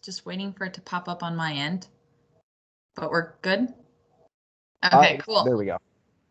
Just waiting for it to pop up on my end, but we're good. Okay, cool. There we go.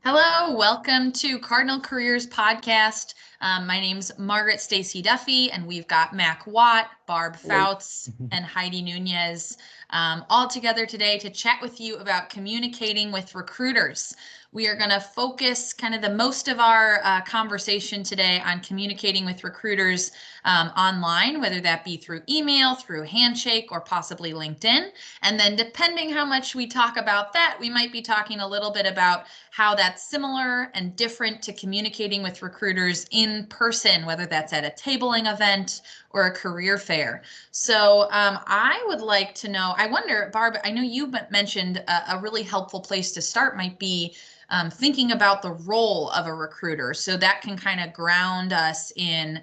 Hello, welcome to Cardinal Careers Podcast. My name's Margaret Stacy Duffy, and we've got Mac Watt, Barb Fouts, and Heidi Nunez all together today to chat with you about communicating with recruiters. We are going to focus kind of the most of our conversation today on communicating with recruiters online, whether that be through email, through Handshake, or possibly LinkedIn. And then depending how much we talk about that, we might be talking a little bit about how that's similar and different to communicating with recruiters in person, whether that's at a tabling event or a career fair. So I would like to know, I wonder, Barb, I know you mentioned a really helpful place to start might be thinking about the role of a recruiter. So that can kind of ground us in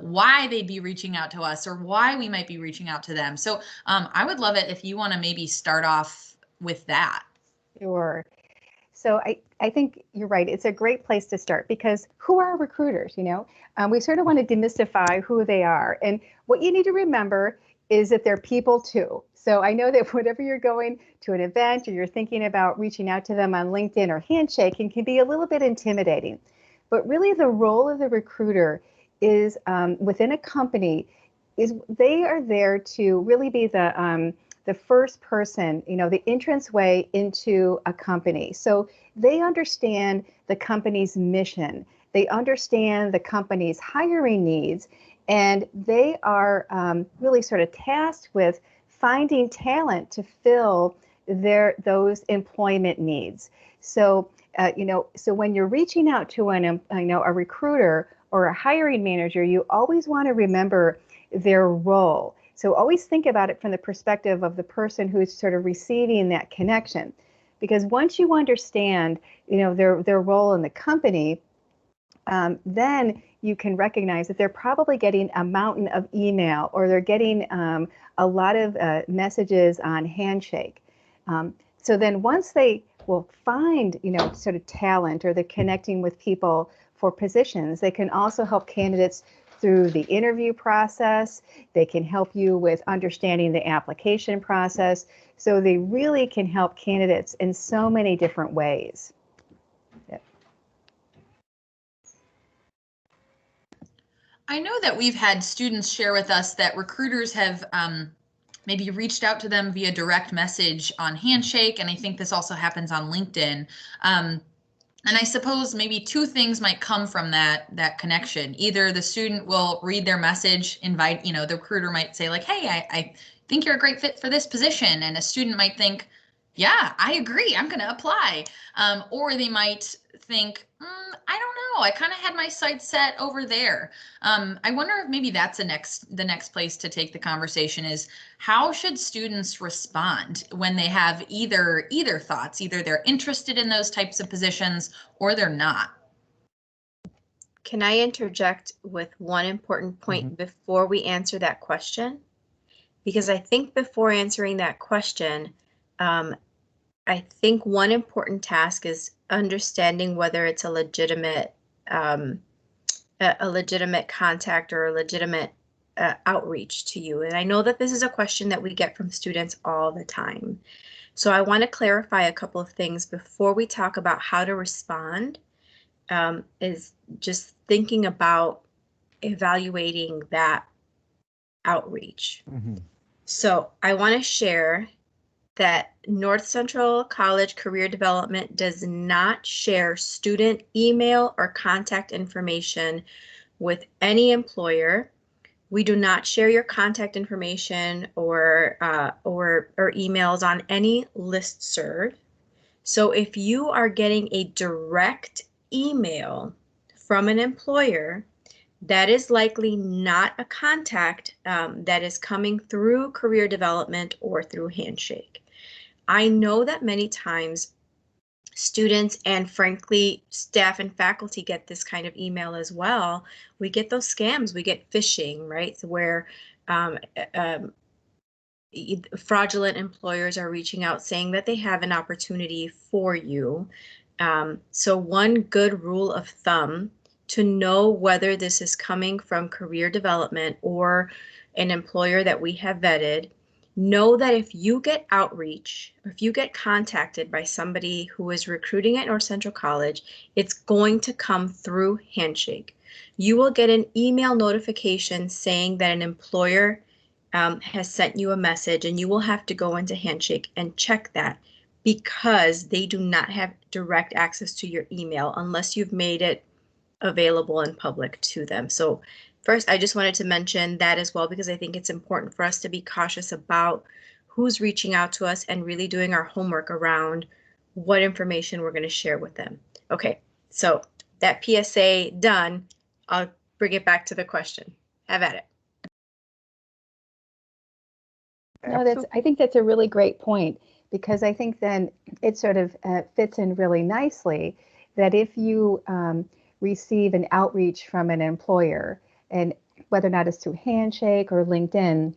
why they'd be reaching out to us or why we might be reaching out to them. So I would love it if you want to maybe start off with that. Sure. So I think you're right. It's a great place to start because who are recruiters? We sort of want to demystify who they are. And what you need to remember is that they're people too. So I know that whenever you're going to an event or you're thinking about reaching out to them on LinkedIn or Handshake, it can be a little bit intimidating. But really the role of the recruiter is within a company is they are there to really be the first person, the entranceway into a company. So they understand the company's mission. They understand the company's hiring needs, and they are really sort of tasked with finding talent to fill those employment needs. So, so when you're reaching out to a recruiter or a hiring manager, you always want to remember their role. So always think about it from the perspective of the person who's sort of receiving that connection. Because once you understand, their role in the company, then you can recognize that they're probably getting a mountain of email or they're getting a lot of messages on Handshake. So then once they will find, sort of talent or they're connecting with people for positions, they can also help candidates through the interview process. They can help you with understanding the application process. So they really can help candidates in so many different ways. Yep. I know that we've had students share with us that recruiters have maybe reached out to them via direct message on Handshake, and I think this also happens on LinkedIn. And I suppose maybe two things might come from that connection. Either the student will read their message, invite, the recruiter might say like, hey, I think you're a great fit for this position. And a student might think, yeah, I agree, I'm going to apply. Or they might think, I don't know, I kind of had my sights set over there. I wonder if maybe that's the next place to take the conversation is how should students respond when they have either thoughts, either they're interested in those types of positions or they're not. Can I interject with one important point before we answer that question? Because I think before answering that question, I think one important task is understanding whether it's a legitimate contact or a legitimate outreach to you. And I know that this is a question that we get from students all the time. So I want to clarify a couple of things before we talk about how to respond, is just thinking about evaluating that outreach. So I want to share that North Central College Career Development does not share student email or contact information with any employer. We do not share your contact information or emails on any listserv. So if you are getting a direct email from an employer, that is likely not a contact that is coming through career development or through Handshake. I know that many times students and frankly staff and faculty get this kind of email as well. We get those scams, we get phishing, right? So where fraudulent employers are reaching out saying that they have an opportunity for you. So one good rule of thumb to know whether this is coming from career development or an employer that we have vetted know that if you get outreach, if you get contacted by somebody who is recruiting at North Central College, it's going to come through Handshake. You will get an email notification saying that an employer has sent you a message, and you will have to go into Handshake and check that, because they do not have direct access to your email unless you've made it available in public to them. So first, I just wanted to mention that as well, because I think it's important for us to be cautious about who's reaching out to us and really doing our homework around what information we're going to share with them. Okay, so that PSA done, I'll bring it back to the question. Have at it. No, I think that's a really great point, because I think then it sort of fits in really nicely that if you receive an outreach from an employer, and whether or not it's through Handshake or LinkedIn,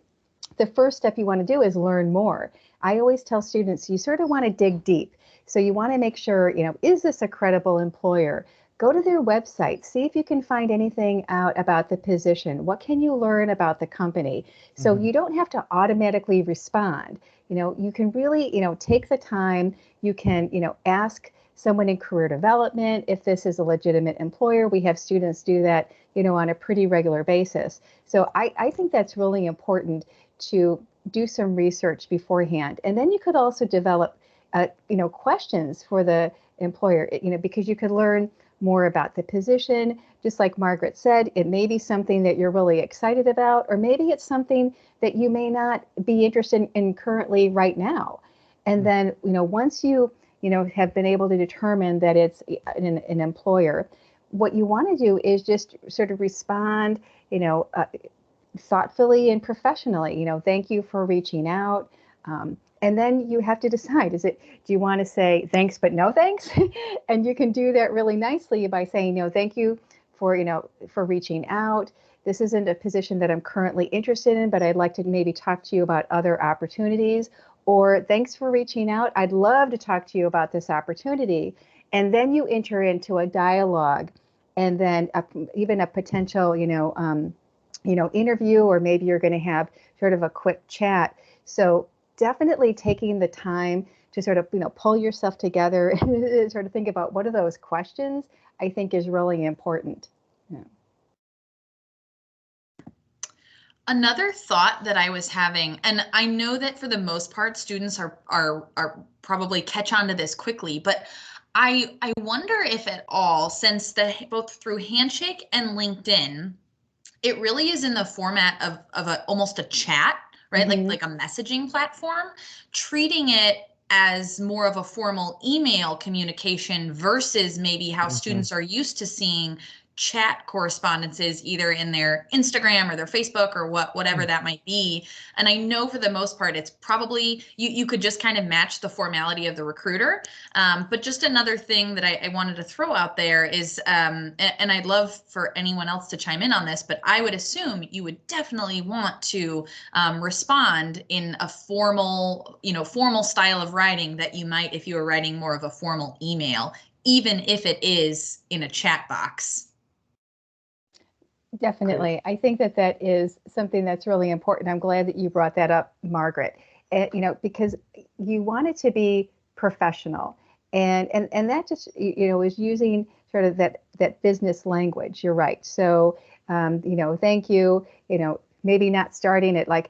the first step you want to do is learn more. I always tell students, you sort of want to dig deep. So you want to make sure, is this a credible employer? Go to their website, see if you can find anything out about the position. What can you learn about the company? So you don't have to automatically respond. You can really, take the time. You can, ask someone in career development if this is a legitimate employer. We have students do that, on a pretty regular basis. So I think that's really important to do some research beforehand. And then you could also develop, questions for the employer, because you could learn more about the position. Just like Margaret said, it may be something that you're really excited about, or maybe it's something that you may not be interested in currently right now. And then, once you, have been able to determine that it's an employer, what you want to do is just sort of respond, thoughtfully and professionally. Thank you for reaching out. And then you have to decide, do you want to say thanks but no thanks? And you can do that really nicely by saying, thank you for reaching out. This isn't a position that I'm currently interested in, but I'd like to maybe talk to you about other opportunities. Or thanks for reaching out. I'd love to talk to you about this opportunity. And then you enter into a dialogue, and then even a potential, interview, or maybe you're going to have sort of a quick chat. So definitely taking the time to sort of, pull yourself together and sort of think about what are those questions, I think is really important. Yeah. Another thought that I was having, and I know that for the most part, students are probably catch on to this quickly, but I wonder if at all, since both through Handshake and LinkedIn, it really is in the format of almost a chat, right? Mm-hmm. Like a messaging platform, treating it as more of a formal email communication versus maybe how students are used to seeing chat correspondences either in their Instagram or their Facebook or whatever that might be. And I know for the most part, it's probably, you could just kind of match the formality of the recruiter. But just another thing that I wanted to throw out there is, and I'd love for anyone else to chime in on this, but I would assume you would definitely want to respond in a formal style of writing that you might if you were writing more of a formal email, even if it is in a chat box. Definitely. I think that is something that's really important. I'm glad that you brought that up, Margaret. Because you want it to be professional, and that just is using sort of that business language. You're right. So thank you. Maybe not starting it like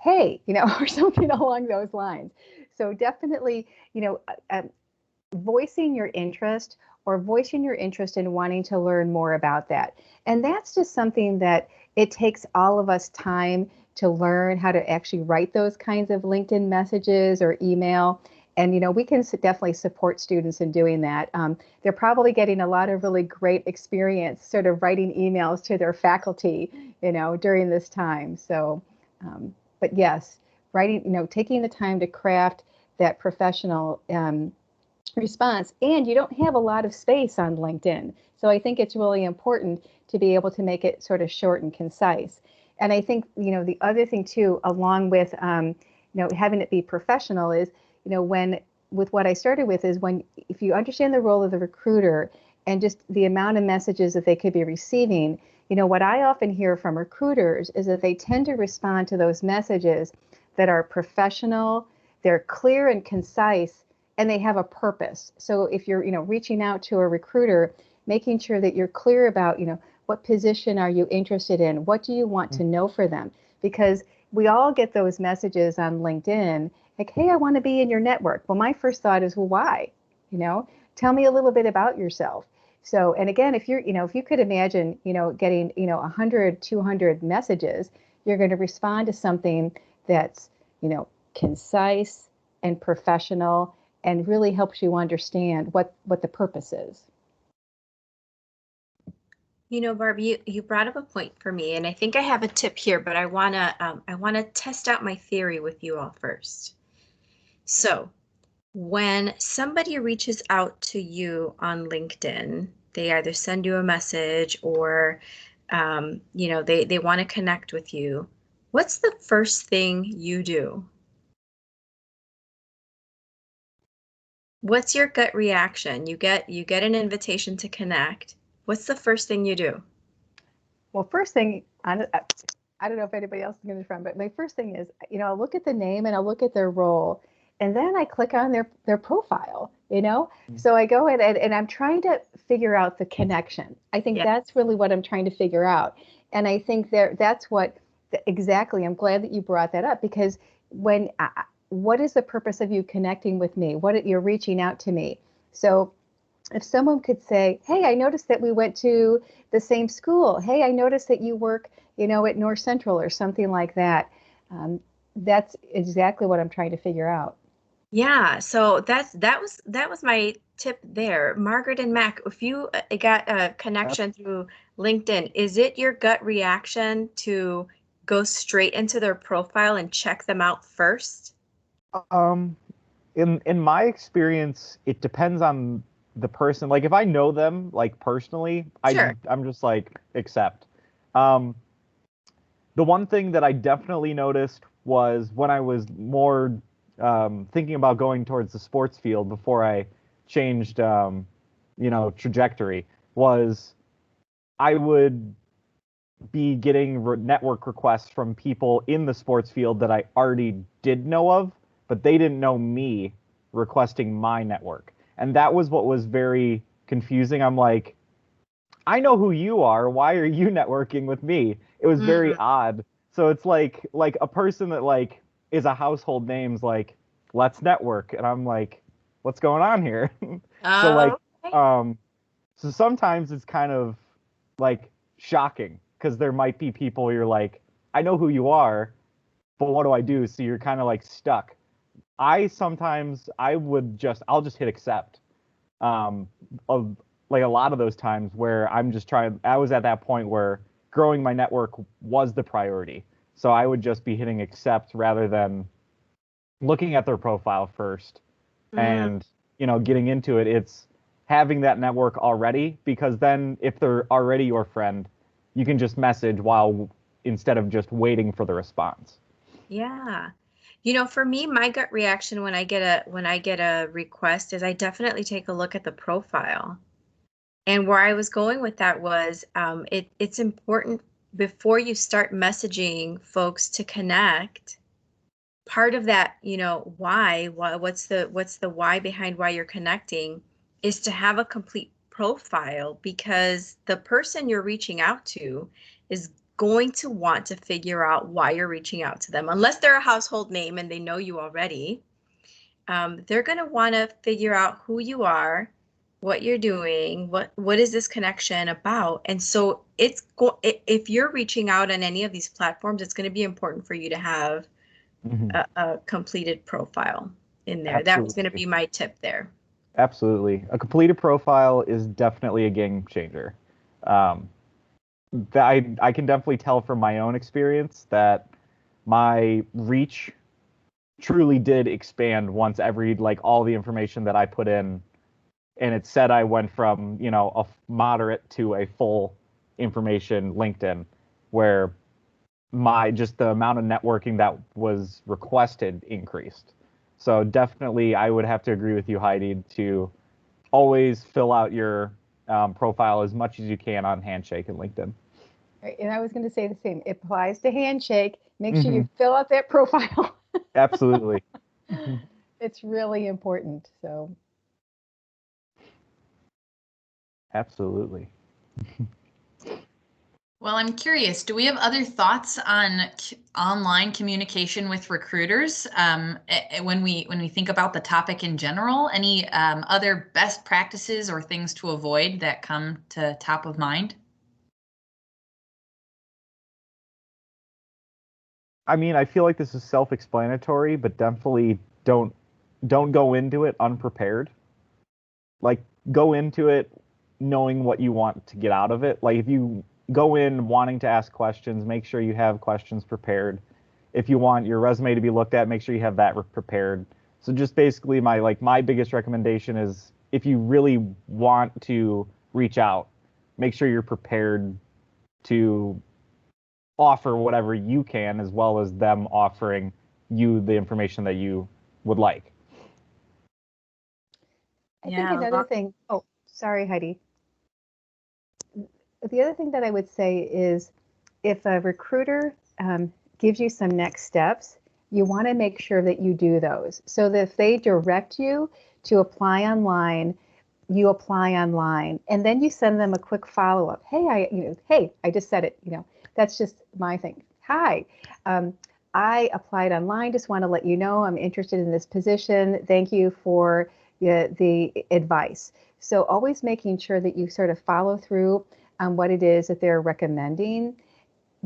hey, or something along those lines. So definitely, voicing your interest, or voicing your interest in wanting to learn more about that. And that's just something that it takes all of us time to learn how to actually write those kinds of LinkedIn messages or email. And, we can definitely support students in doing that. They're probably getting a lot of really great experience sort of writing emails to their faculty, during this time. So, but yes, writing, taking the time to craft that professional response. And you don't have a lot of space on LinkedIn. So I think it's really important to be able to make it sort of short and concise. And I think, the other thing too, along with, having it be professional is, with what I started with is if you understand the role of the recruiter and just the amount of messages that they could be receiving, what I often hear from recruiters is that they tend to respond to those messages that are professional, they're clear and concise, and they have a purpose. So if you're, reaching out to a recruiter, making sure that you're clear about, what position are you interested in? What do you want to know for them? Because we all get those messages on LinkedIn, like, hey, I want to be in your network. Well, my first thought is, well, why? Tell me a little bit about yourself. So, and again, if you could imagine, getting, 100, 200 messages, you're going to respond to something that's, concise and professional and really helps you understand what the purpose is. Barb, you brought up a point for me, and I think I have a tip here, but I wanna test out my theory with you all first. So, when somebody reaches out to you on LinkedIn, they either send you a message or, they want to connect with you. What's the first thing you do? What's your gut reaction? You get an invitation to connect. What's the first thing you do? Well, first thing, I don't know if anybody else is going to respond, but my first thing is, I'll look at the name and I'll look at their role, and then I click on their profile, So I go in and I'm trying to figure out the connection. I think that's really what I'm trying to figure out. And I think that's what exactly, I'm glad that you brought that up, because what is the purpose of you connecting with me? You're reaching out to me. So if someone could say, hey, I noticed that we went to the same school. Hey, I noticed that you work, at North Central or something like that. That's exactly what I'm trying to figure out. Yeah, so that was my tip there. Margaret and Mac, if you got a connection through LinkedIn, is it your gut reaction to go straight into their profile and check them out first? In my experience, it depends on the person. Like if I know them like personally, Sure. I'm just like accept. The one thing that I definitely noticed was when I was more thinking about going towards the sports field before I changed, trajectory, was I would be getting network requests from people in the sports field that I already did know of, but they didn't know me requesting my network. And that was what was very confusing. I'm like, I know who you are. Why are you networking with me? It was very odd. So it's like a person that like is a household name's like, let's network. And I'm like, what's going on here? So like, so sometimes it's kind of like shocking because there might be people you're like, I know who you are, but what do I do? So you're kind of like stuck. I'll just hit accept. Of like a lot of those times where I was at that point where growing my network was the priority. So I would just be hitting accept rather than looking at their profile first and, getting into it. It's having that network already, because then if they're already your friend, you can just message instead of just waiting for the response. Yeah. For me, my gut reaction when I get a request is I definitely take a look at the profile. And where I was going with that was it's important before you start messaging folks to connect. Part of that, what's the why behind why you're connecting is to have a complete profile, because the person you're reaching out to is going to want to figure out why you're reaching out to them. Unless they're a household name and they know you already, they're going to want to figure out who you are, what you're doing, what is this connection about. And so if you're reaching out on any of these platforms, it's going to be important for you to have a completed profile in there. Absolutely. That was going to be my tip there. Absolutely. A completed profile is definitely a game changer. I can definitely tell from my own experience that my reach truly did expand once all the information that I put in, and it said I went from, a moderate to a full information LinkedIn, where just the amount of networking that was requested increased. So definitely I would have to agree with you, Heidi, to always fill out your profile as much as you can on Handshake and LinkedIn. Right. And I was going to say the same. It applies to Handshake. Make sure you fill out that profile. Absolutely. It's really important. So Absolutely. Well, I'm curious, do we have other thoughts on online communication with recruiters when we think about the topic in general? Any other best practices or things to avoid that come to top of mind? I mean, I feel like this is self-explanatory, but definitely don't go into it unprepared. Like, go into it knowing what you want to get out of it. Like, if you go in wanting to ask questions, make sure you have questions prepared. If you want your resume to be looked at, make sure you have that prepared. So just basically my biggest recommendation is, if you really want to reach out, make sure you're prepared to offer whatever you can, as well as them offering you the information that you would like. I think another thing, oh, sorry, Heidi. The other thing that I would say is, if a recruiter gives you some next steps, you want to make sure that you do those. So that if they direct you to apply online, you apply online, and then you send them a quick follow-up. Hey, I just said it. That's just my thing. Hi, I applied online. Just want to let you know I'm interested in this position. Thank you for the advice. So always making sure that you sort of follow through on what it is that they're recommending,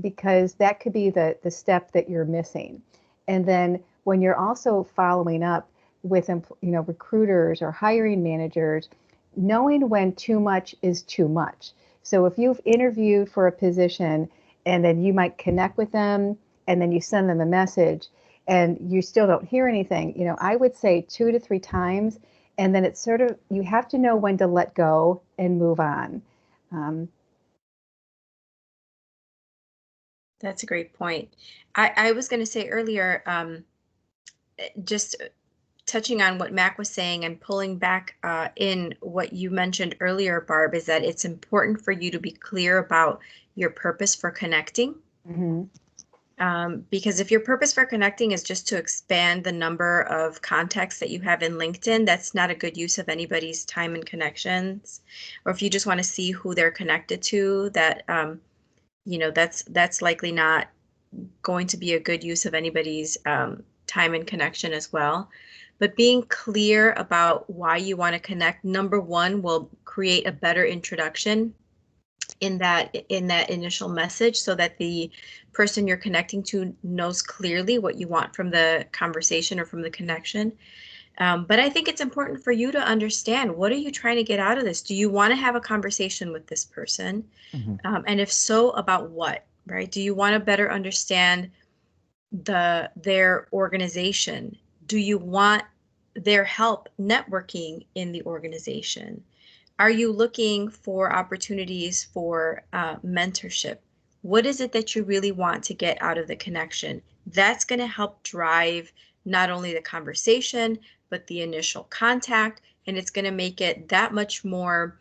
because that could be the step that you're missing. And then when you're also following up with recruiters or hiring managers, knowing when too much is too much. So if you've interviewed for a position and then you might connect with them and then you send them a message and you still don't hear anything, I would say 2 to 3 times, and then it's sort of, you have to know when to let go and move on. That's a great point. I was going to say earlier, just touching on what Mac was saying and pulling back in what you mentioned earlier, Barb, is that it's important for you to be clear about your purpose for connecting. Mm-hmm. Because if your purpose for connecting is just to expand the number of contacts that you have in LinkedIn, that's not a good use of anybody's time and connections. Or if you just want to see who they're connected to, that that's likely not going to be a good use of anybody's time and connection as well. But being clear about why you want to connect, number one, will create a better introduction in that initial message, so that the person you're connecting to knows clearly what you want from the conversation or from the connection. But I think it's important for you to understand, what are you trying to get out of this? Do you want to have a conversation with this person? Mm-hmm. And if so, about what, right? Do you want to better understand their organization? Do you want their help networking in the organization? Are you looking for opportunities for mentorship? What is it that you really want to get out of the connection? That's going to help drive not only the conversation, but the initial contact, and it's going to make it that much more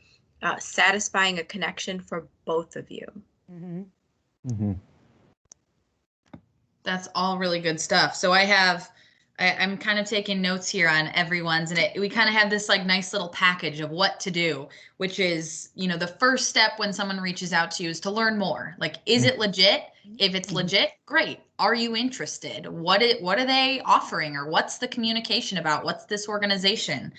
satisfying a connection for both of you. Mm-hmm. Mm-hmm. That's all really good stuff. So I'm kind of taking notes here on everyone's, and we kind of have this like nice little package of what to do, which is, the first step when someone reaches out to you is to learn more. Like, is it legit? If it's legit, great. Are you interested? What are they offering, or what's the communication about? What's this organization?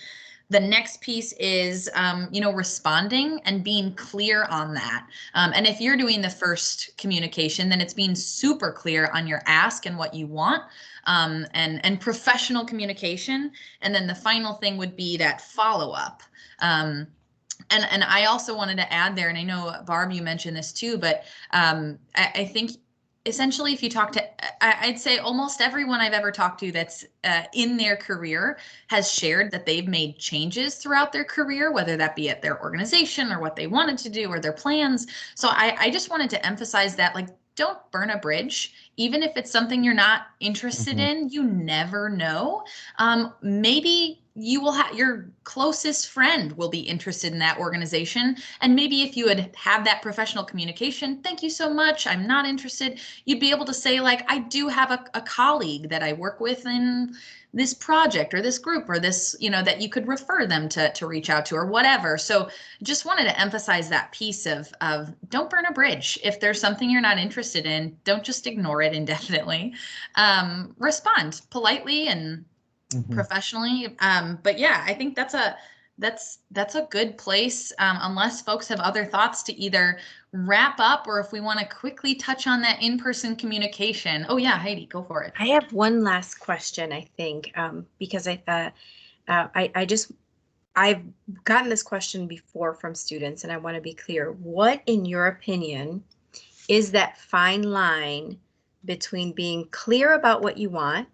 The next piece is, responding and being clear on that. And if you're doing the first communication, then it's being super clear on your ask and what you want, and professional communication. And then the final thing would be that follow-up. And I also wanted to add there, and I know, Barb, you mentioned this too, but I think essentially, if you talk to, I'd say almost everyone I've ever talked to that's in their career has shared that they've made changes throughout their career, whether that be at their organization or what they wanted to do or their plans. So I just wanted to emphasize that, like, don't burn a bridge. Even if it's something you're not interested in, you never know. Maybe you will have your closest friend will be interested in that organization. And maybe if you would have that professional communication, thank you so much, I'm not interested, you'd be able to say, like, I do have a colleague that I work with in this project or this group or this, that you could refer them to reach out to or whatever. So just wanted to emphasize that piece of don't burn a bridge. If there's something you're not interested in, don't just ignore it indefinitely. Respond politely and professionally. But yeah, I think that's a good place, unless folks have other thoughts, to either wrap up, or if we want to quickly touch on that in-person communication. Oh yeah, Heidi, go for it. I have one last question, I think, because I thought I've gotten this question before from students, and I want to be clear. What, in your opinion, is that fine line between being clear about what you want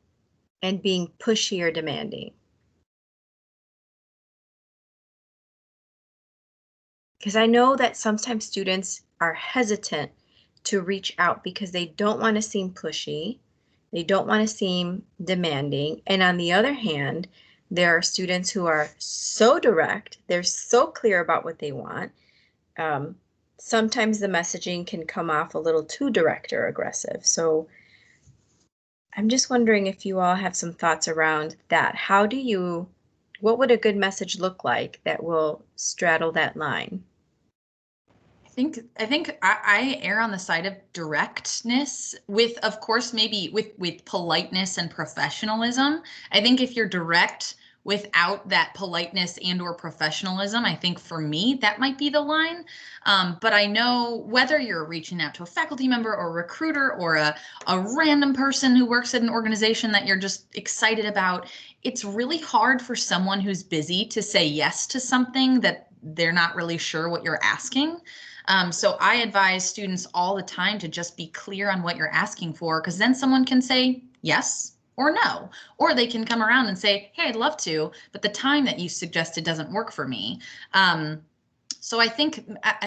and being pushy or demanding? Because I know that sometimes students are hesitant to reach out because they don't want to seem pushy, they don't want to seem demanding. And on the other hand, there are students who are so direct, they're so clear about what they want. Sometimes the messaging can come off a little too direct or aggressive. So I'm just wondering if you all have some thoughts around that. What would a good message look like that will straddle that line? I think I err on the side of directness, with, of course, maybe with politeness and professionalism. I think if you're direct without that politeness and or professionalism, I think for me that might be the line. But I know whether you're reaching out to a faculty member or a recruiter or a random person who works at an organization that you're just excited about, it's really hard for someone who's busy to say yes to something that they're not really sure what you're asking. So I advise students all the time to just be clear on what you're asking for, because then someone can say yes or no, or they can come around and say, hey, I'd love to, but the time that you suggested doesn't work for me. So I think,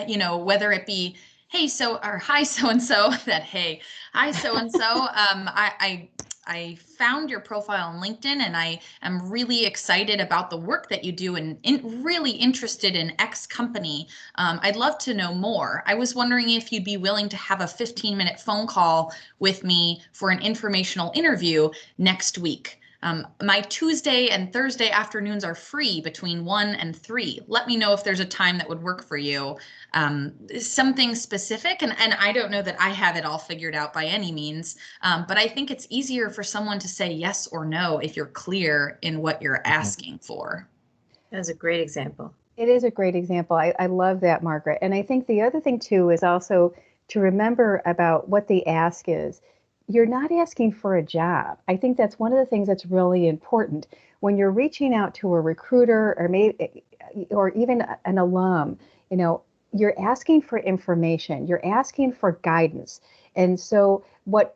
whether it be, hey, or hi, so-and-so, that, hey, hi, so-and-so, I found your profile on LinkedIn and I am really excited about the work that you do and really interested in X company. I'd love to know more. I was wondering if you'd be willing to have a 15-minute phone call with me for an informational interview next week. My Tuesday and Thursday afternoons are free between 1 and 3. Let me know if there's a time that would work for you. Something specific, and I don't know that I have it all figured out by any means, but I think it's easier for someone to say yes or no if you're clear in what you're asking for. That's a great example. It is a great example. I love that, Margaret. And I think the other thing too is also to remember about what the ask is. You're not asking for a job. I think that's one of the things that's really important when you're reaching out to a recruiter or even an alum. You're asking for information. You're asking for guidance. And so what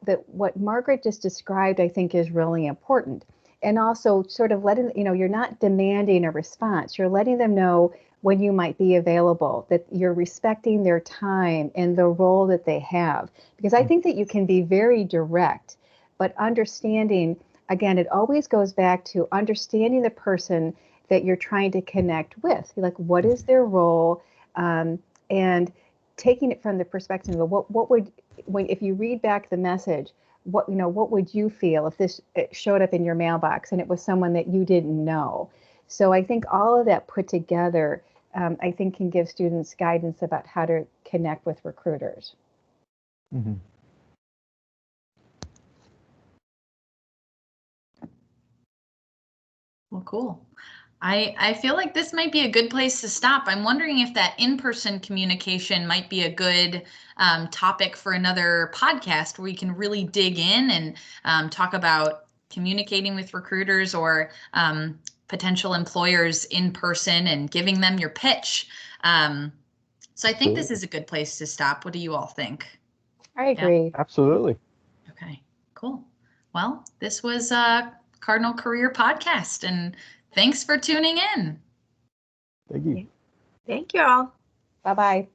Margaret just described, I think, is really important. And also sort of letting, you're not demanding a response. You're letting them know when you might be available, that you're respecting their time and the role that they have. Because I think that you can be very direct, but understanding, again, it always goes back to understanding the person that you're trying to connect with. Like, what is their role? And taking it from the perspective of if you read back the message, what would you feel if this showed up in your mailbox and it was someone that you didn't know? So I think all of that put together, I think, can give students guidance about how to connect with recruiters. Mm-hmm. Well, cool. I feel like this might be a good place to stop. I'm wondering if that in-person communication might be a good topic for another podcast where we can really dig in and talk about communicating with recruiters or potential employers in person and giving them your pitch. So I think this is a good place to stop. What do you all think? I agree. Yeah, absolutely. Okay, cool. Well, this was Cardinal Career Podcast, and thanks for tuning in. Thank you. Thank you all. Bye-bye.